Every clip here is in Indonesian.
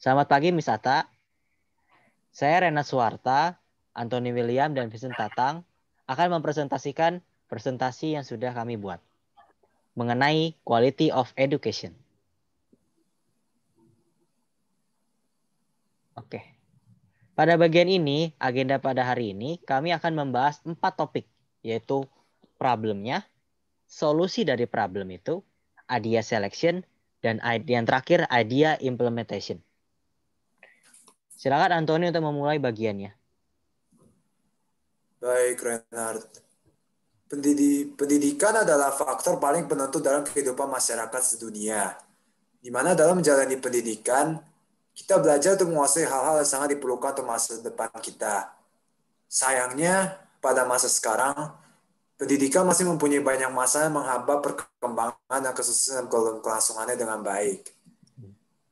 Selamat pagi, Miss Ata. Saya Rena Suwarta, Anthony William, dan Vincent Tatang akan mempresentasikan presentasi yang sudah kami buat mengenai quality of education. Oke. Pada bagian ini, agenda pada hari ini, kami akan membahas 4 topik, yaitu problemnya, solusi dari problem itu, idea selection, dan yang terakhir, idea implementation. Silakan Anthony untuk memulai bagiannya. Baik, Renard. Pendidikan adalah faktor paling penentu dalam kehidupan masyarakat sedunia. Di mana dalam menjalani pendidikan, kita belajar untuk menguasai hal-hal yang sangat diperlukan untuk masa depan kita. Sayangnya, pada masa sekarang, pendidikan masih mempunyai banyak masalah yang menghambat perkembangan dan kesusahan kelangsungannya dengan baik.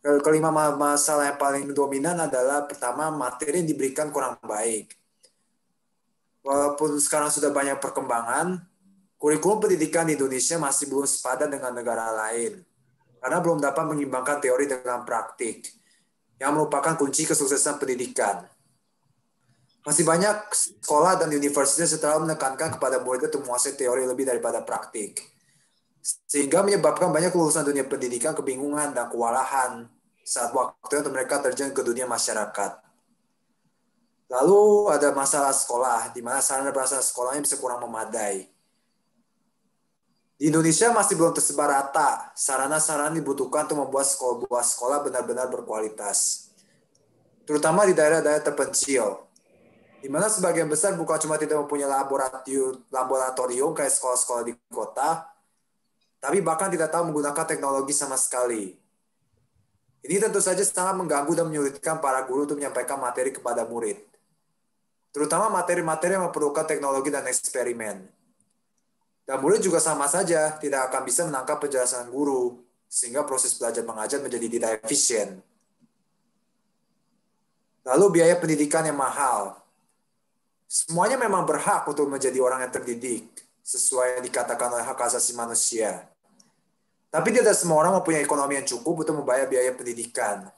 Kelima masalah yang paling dominan adalah pertama, materi yang diberikan kurang baik. Walaupun sekarang sudah banyak perkembangan, kurikulum pendidikan di Indonesia masih belum sepadan dengan negara lain karena belum dapat mengimbangkan teori dengan praktik yang merupakan kunci kesuksesan pendidikan. Masih banyak sekolah dan universitas setelah menekankan kepada murid untuk menguasai teori lebih daripada praktik, sehingga menyebabkan banyak lulusan dunia pendidikan kebingungan dan kewalahan saat waktunya untuk mereka terjun ke dunia masyarakat. Lalu ada masalah sekolah, di mana sarana prasarana sekolahnya bisa kurang memadai. Di Indonesia masih belum tersebar rata sarana-sarana dibutuhkan untuk membuat sekolah benar-benar berkualitas, terutama di daerah-daerah terpencil, di mana sebagian besar bukan cuma tidak mempunyai laboratorium kayak sekolah-sekolah di kota, tapi bahkan tidak tahu menggunakan teknologi sama sekali. Ini tentu saja sangat mengganggu dan menyulitkan para guru untuk menyampaikan materi kepada murid, terutama materi-materi yang memerlukan teknologi dan eksperimen. Dan murid juga sama saja tidak akan bisa menangkap penjelasan guru, sehingga proses belajar mengajar menjadi tidak efisien. Lalu biaya pendidikan yang mahal. Semuanya memang berhak untuk menjadi orang yang terdidik, sesuai yang dikatakan oleh hak asasi manusia. Tapi tidak semua orang mempunyai ekonomi yang cukup untuk membayar biaya pendidikan.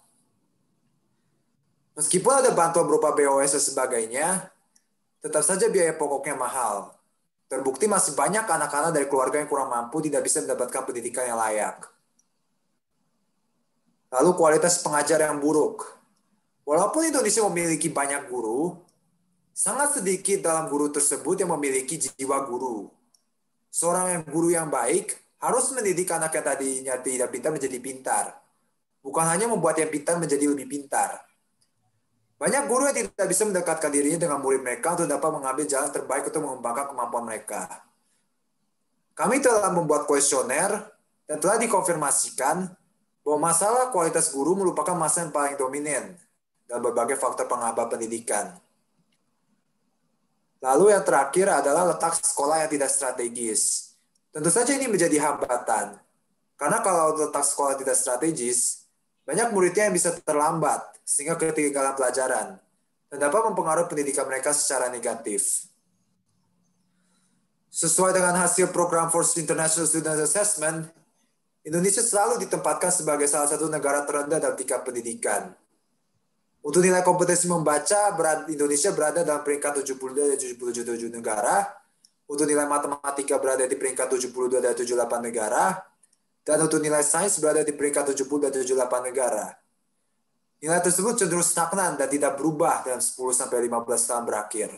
Meskipun ada bantuan berupa BOS dan sebagainya, tetap saja biaya pokoknya mahal. Terbukti masih banyak anak-anak dari keluarga yang kurang mampu tidak bisa mendapatkan pendidikan yang layak. Lalu kualitas pengajar yang buruk. Walaupun Indonesia memiliki banyak guru, sangat sedikit dalam guru tersebut yang memiliki jiwa guru. Seorang guru yang baik harus mendidik anak yang tadinya tidak pintar menjadi pintar. Bukan hanya membuat yang pintar menjadi lebih pintar. Banyak guru yang tidak bisa mendekatkan dirinya dengan murid mereka untuk dapat mengambil jalan terbaik untuk mengembangkan kemampuan mereka. Kami telah membuat kuesioner dan telah dikonfirmasikan bahwa masalah kualitas guru merupakan masalah yang paling dominan dalam berbagai faktor penghambat pendidikan. Lalu yang terakhir adalah letak sekolah yang tidak strategis. Tentu saja ini menjadi hambatan. Karena kalau letak sekolah tidak strategis, banyak muridnya yang bisa terlambat sehingga ketinggalan pelajaran dan dapat mempengaruhi pendidikan mereka secara negatif. Sesuai dengan hasil program Force International Student Assessment, Indonesia selalu ditempatkan sebagai salah satu negara terendah dalam tingkat pendidikan. Untuk nilai kompetensi membaca, Indonesia berada dalam peringkat 72 dari 77 negara. Untuk nilai matematika berada di peringkat 72 dari 78 negara. Dan untuk nilai sains berada di peringkat 70 dari 78 negara. Nilai tersebut cenderung stagnan dan tidak berubah dalam 10-15 tahun berakhir.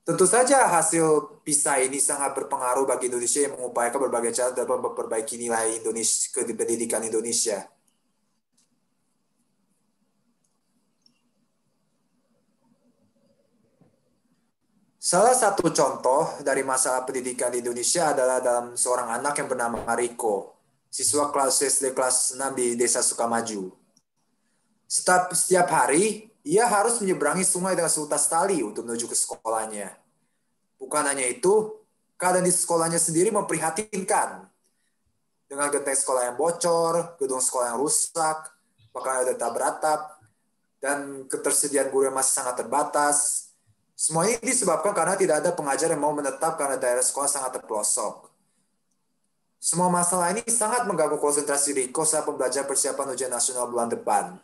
Tentu saja hasil PISA ini sangat berpengaruh bagi Indonesia yang mengupayakan berbagai cara dapat memperbaiki nilai pendidikan Indonesia. Salah satu contoh dari masalah pendidikan di Indonesia adalah dalam seorang anak yang bernama Riko, siswa kelas SD kelas 6 di Desa Sukamaju. Setiap hari, ia harus menyeberangi sungai dengan seutas tali untuk menuju ke sekolahnya. Bukan hanya itu, keadaan di sekolahnya sendiri memprihatinkan. Dengan genteng sekolah yang bocor, gedung sekolah yang rusak, bahkan ada beratap, dan ketersediaan guru yang masih sangat terbatas. Semua ini disebabkan karena tidak ada pengajar yang mau menetap karena daerah sekolah sangat terpelosok. Semua masalah ini sangat mengganggu konsentrasi Riko saat pembelajaran persiapan ujian nasional bulan depan.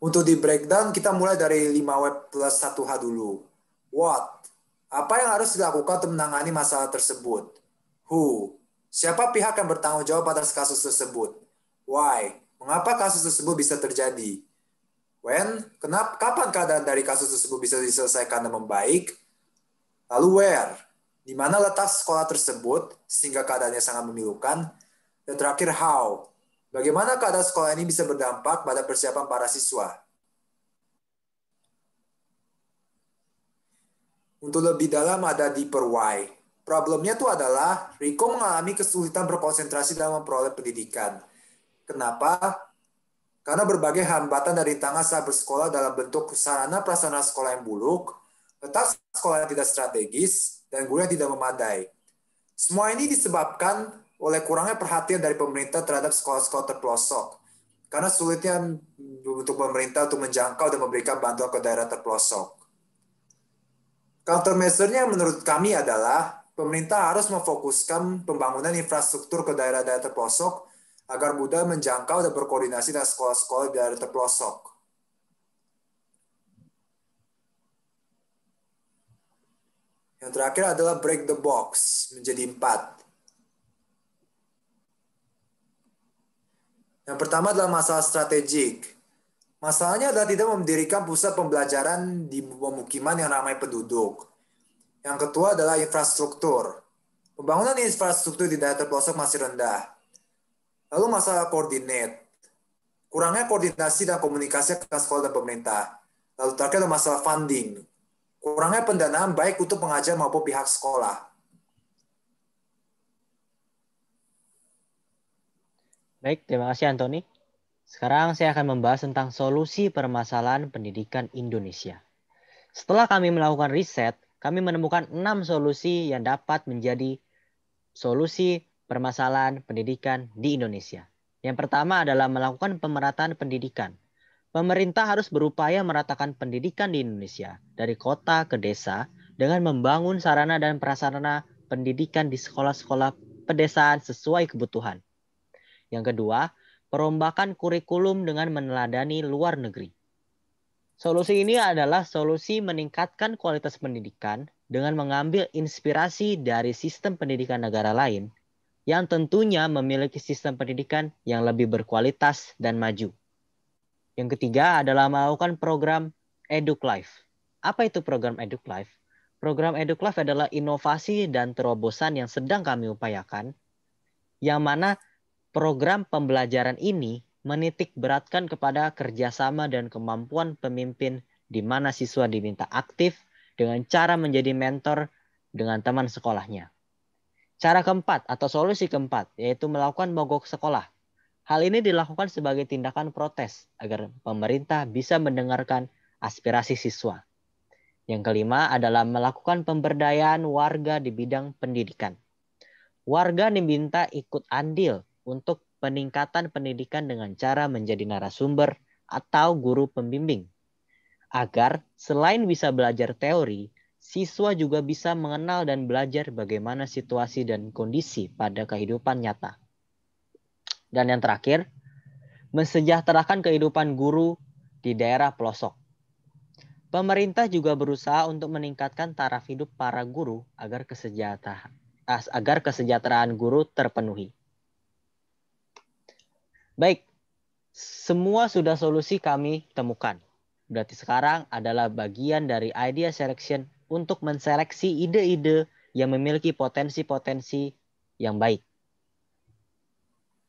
Untuk di breakdown, kita mulai dari 5W plus 1H dulu. What? Apa yang harus dilakukan untuk menangani masalah tersebut? Who? Siapa pihak yang bertanggung jawab atas kasus tersebut? Why? Mengapa kasus tersebut bisa terjadi? When? Kapan keadaan dari kasus tersebut bisa diselesaikan dan membaik? Lalu where? Di mana letak sekolah tersebut sehingga keadaannya sangat memilukan? Dan terakhir how? Bagaimana keadaan sekolah ini bisa berdampak pada persiapan para siswa? Untuk lebih dalam ada deeper why. Problemnya itu adalah Rico mengalami kesulitan berkonsentrasi dalam memperoleh pendidikan. Kenapa? Karena berbagai hambatan dari tangan saat bersekolah dalam bentuk sarana prasarana sekolah yang buruk, letak sekolah yang tidak strategis, dan guru yang tidak memadai. Semua ini disebabkan oleh kurangnya perhatian dari pemerintah terhadap sekolah-sekolah terpelosok. Karena sulitnya untuk pemerintah untuk menjangkau dan memberikan bantuan ke daerah terpelosok. Countermeasure-nya menurut kami adalah pemerintah harus memfokuskan pembangunan infrastruktur ke daerah-daerah terpelosok agar mudah menjangkau dan berkoordinasi dengan sekolah-sekolah di daerah terpelosok. Yang terakhir adalah break the box menjadi 4. Yang pertama adalah masalah strategik. Masalahnya adalah tidak mendirikan pusat pembelajaran di pemukiman yang ramai penduduk. Yang kedua adalah infrastruktur. Pembangunan infrastruktur di daerah terpelosok masih rendah. Lalu masalah koordinat. Kurangnya koordinasi dan komunikasi antara sekolah dan pemerintah. Lalu terakhir adalah masalah funding. Kurangnya pendanaan baik untuk pengajar maupun pihak sekolah. Baik, terima kasih Anthony. Sekarang saya akan membahas tentang solusi permasalahan pendidikan Indonesia. Setelah kami melakukan riset, kami menemukan 6 solusi yang dapat menjadi solusi permasalahan pendidikan di Indonesia. Yang pertama adalah melakukan pemerataan pendidikan. Pemerintah harus berupaya meratakan pendidikan di Indonesia dari kota ke desa dengan membangun sarana dan prasarana pendidikan di sekolah-sekolah pedesaan sesuai kebutuhan. Yang kedua, perombakan kurikulum dengan meneladani luar negeri. Solusi ini adalah solusi meningkatkan kualitas pendidikan dengan mengambil inspirasi dari sistem pendidikan negara lain yang tentunya memiliki sistem pendidikan yang lebih berkualitas dan maju. Yang ketiga adalah melakukan program EducLife. Apa itu program EducLife? Program EducLife adalah inovasi dan terobosan yang sedang kami upayakan, yang mana program pembelajaran ini menitik beratkan kepada kerjasama dan kemampuan pemimpin di mana siswa diminta aktif dengan cara menjadi mentor dengan teman sekolahnya. Cara keempat atau solusi keempat yaitu melakukan mogok sekolah. Hal ini dilakukan sebagai tindakan protes agar pemerintah bisa mendengarkan aspirasi siswa. Yang kelima adalah melakukan pemberdayaan warga di bidang pendidikan. Warga diminta ikut andil untuk peningkatan pendidikan dengan cara menjadi narasumber atau guru pembimbing. Agar selain bisa belajar teori, siswa juga bisa mengenal dan belajar bagaimana situasi dan kondisi pada kehidupan nyata. Dan yang terakhir, mensejahterakan kehidupan guru di daerah pelosok. Pemerintah juga berusaha untuk meningkatkan taraf hidup para guru agar kesejahteraan guru terpenuhi. Baik, semua sudah solusi kami temukan. Berarti sekarang adalah bagian dari idea selection untuk menseleksi ide-ide yang memiliki potensi-potensi yang baik.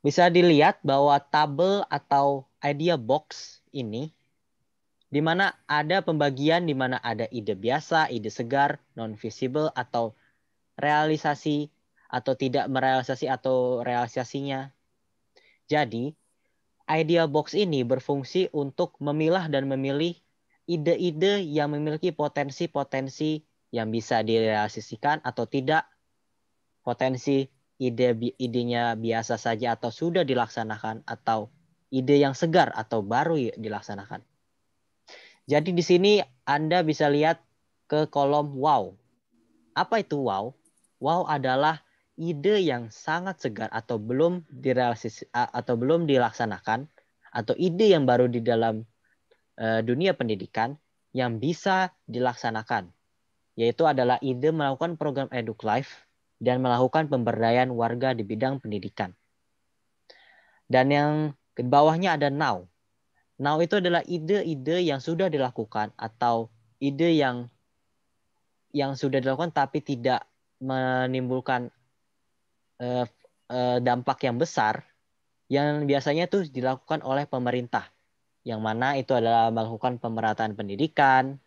Bisa dilihat bahwa tabel atau idea box ini di mana ada pembagian di mana ada ide biasa, ide segar, non-visible atau realisasi atau tidak merealisasi atau realisasinya. Jadi, idea box ini berfungsi untuk memilah dan memilih ide-ide yang memiliki potensi-potensi yang bisa direalisasikan atau tidak, potensi idenya biasa saja atau sudah dilaksanakan, atau ide yang segar atau baru dilaksanakan. Jadi di sini Anda bisa lihat ke kolom wow. Apa itu wow? Wow adalah ide yang sangat segar atau belum dilaksanakan, atau ide yang baru di dalam dunia pendidikan yang bisa dilaksanakan, yaitu adalah ide melakukan program EduLife dan melakukan pemberdayaan warga di bidang pendidikan. Dan yang ke bawahnya ada now. Now itu adalah ide-ide yang sudah dilakukan atau ide yang sudah dilakukan tapi tidak menimbulkan dampak yang besar, yang biasanya itu dilakukan oleh pemerintah, yang mana itu adalah melakukan pemerataan pendidikan,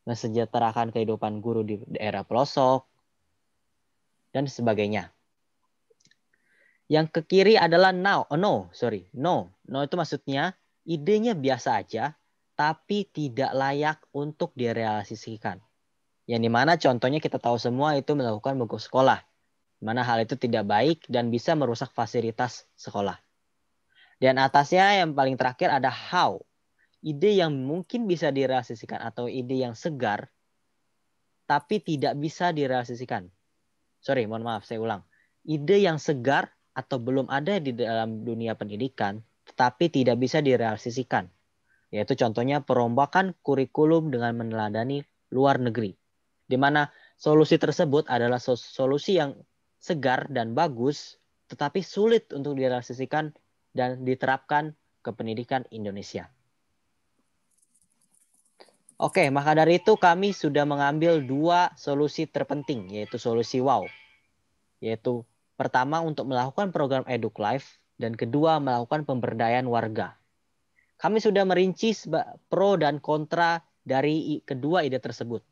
mensejahterakan kehidupan guru di daerah pelosok, dan sebagainya. Yang ke kiri adalah no. No itu maksudnya idenya biasa aja, tapi tidak layak untuk direalisasikan. Yang dimana contohnya kita tahu semua itu melakukan mogok sekolah, mana hal itu tidak baik dan bisa merusak fasilitas sekolah. Dan atasnya yang paling terakhir ada how. Ide yang mungkin bisa direalisasikan atau ide yang segar, tapi tidak bisa direalisasikan. Sorry, mohon maaf, saya ulang. Ide yang segar atau belum ada di dalam dunia pendidikan, tetapi tidak bisa direalisasikan. Yaitu contohnya perombakan kurikulum dengan meneladani luar negeri. Di mana solusi tersebut adalah solusi yang segar dan bagus, tetapi sulit untuk direalisasikan dan diterapkan ke pendidikan Indonesia. Oke, maka dari itu kami sudah mengambil 2 solusi terpenting, yaitu solusi WOW. Yaitu pertama untuk melakukan program EduLife, dan kedua melakukan pemberdayaan warga. Kami sudah merinci pro dan kontra dari kedua ide tersebut.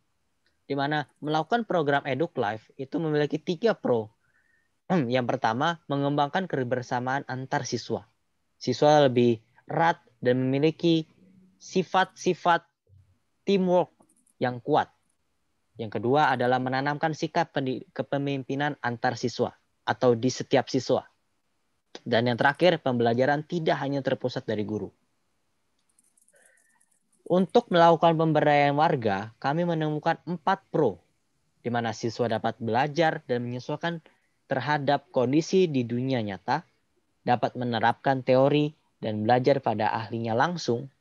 Di mana melakukan program EduLife itu memiliki 3 pro. Yang pertama, mengembangkan kebersamaan antar siswa. Siswa lebih erat dan memiliki sifat-sifat teamwork yang kuat. Yang kedua adalah menanamkan sikap kepemimpinan antar siswa atau di setiap siswa. Dan yang terakhir, pembelajaran tidak hanya terpusat dari guru. Untuk melakukan pemberdayaan warga, kami menemukan 4 pro, di mana siswa dapat belajar dan menyesuaikan terhadap kondisi di dunia nyata, dapat menerapkan teori dan belajar pada ahlinya langsung,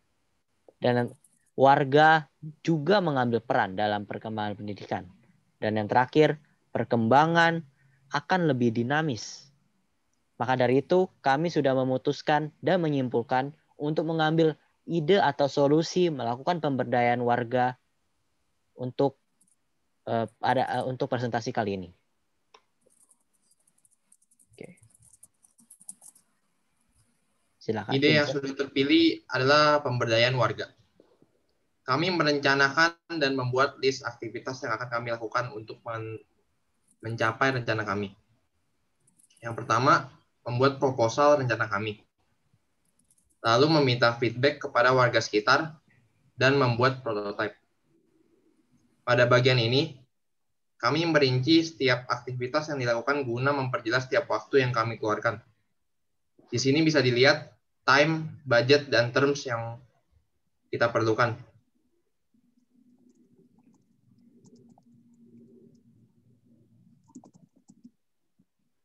dan warga juga mengambil peran dalam perkembangan pendidikan. Dan yang terakhir, perkembangan akan lebih dinamis. Maka dari itu, kami sudah memutuskan dan menyimpulkan untuk mengambil ide atau solusi melakukan pemberdayaan warga untuk untuk presentasi kali ini. Oke. Silakan. Ide yang sudah terpilih adalah pemberdayaan warga. Kami merencanakan dan membuat list aktivitas yang akan kami lakukan untuk mencapai rencana kami. Yang pertama, membuat proposal rencana kami. Lalu meminta feedback kepada warga sekitar dan membuat prototipe. Pada bagian ini, kami merinci setiap aktivitas yang dilakukan guna memperjelas setiap waktu yang kami keluarkan. Di sini bisa dilihat time, budget, dan terms yang kita perlukan.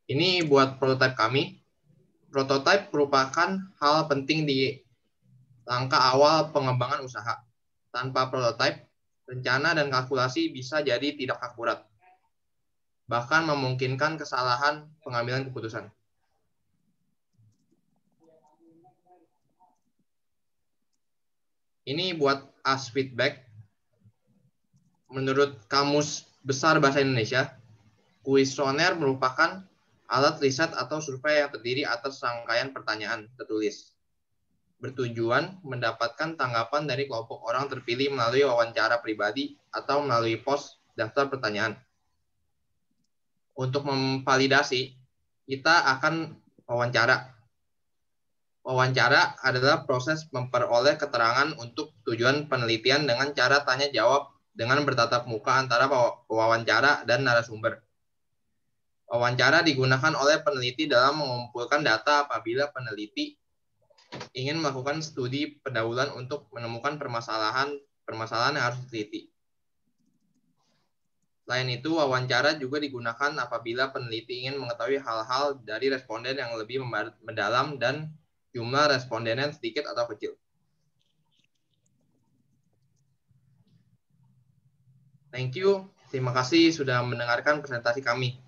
Ini buat prototipe kami. Prototipe merupakan hal penting di langkah awal pengembangan usaha. Tanpa prototipe, rencana dan kalkulasi bisa jadi tidak akurat, bahkan memungkinkan kesalahan pengambilan keputusan. Ini buat us feedback. Menurut Kamus Besar Bahasa Indonesia, kuesioner merupakan alat riset atau survei yang terdiri atas rangkaian pertanyaan tertulis, bertujuan mendapatkan tanggapan dari kelompok orang terpilih melalui wawancara pribadi atau melalui pos daftar pertanyaan. Untuk memvalidasi, kita akan wawancara. Wawancara adalah proses memperoleh keterangan untuk tujuan penelitian dengan cara tanya jawab dengan bertatap muka antara pewawancara dan narasumber. Wawancara digunakan oleh peneliti dalam mengumpulkan data apabila peneliti ingin melakukan studi pendahuluan untuk menemukan permasalahan yang harus diteliti. Selain itu, wawancara juga digunakan apabila peneliti ingin mengetahui hal-hal dari responden yang lebih mendalam dan jumlah respondennya sedikit atau kecil. Thank you. Terima kasih sudah mendengarkan presentasi kami.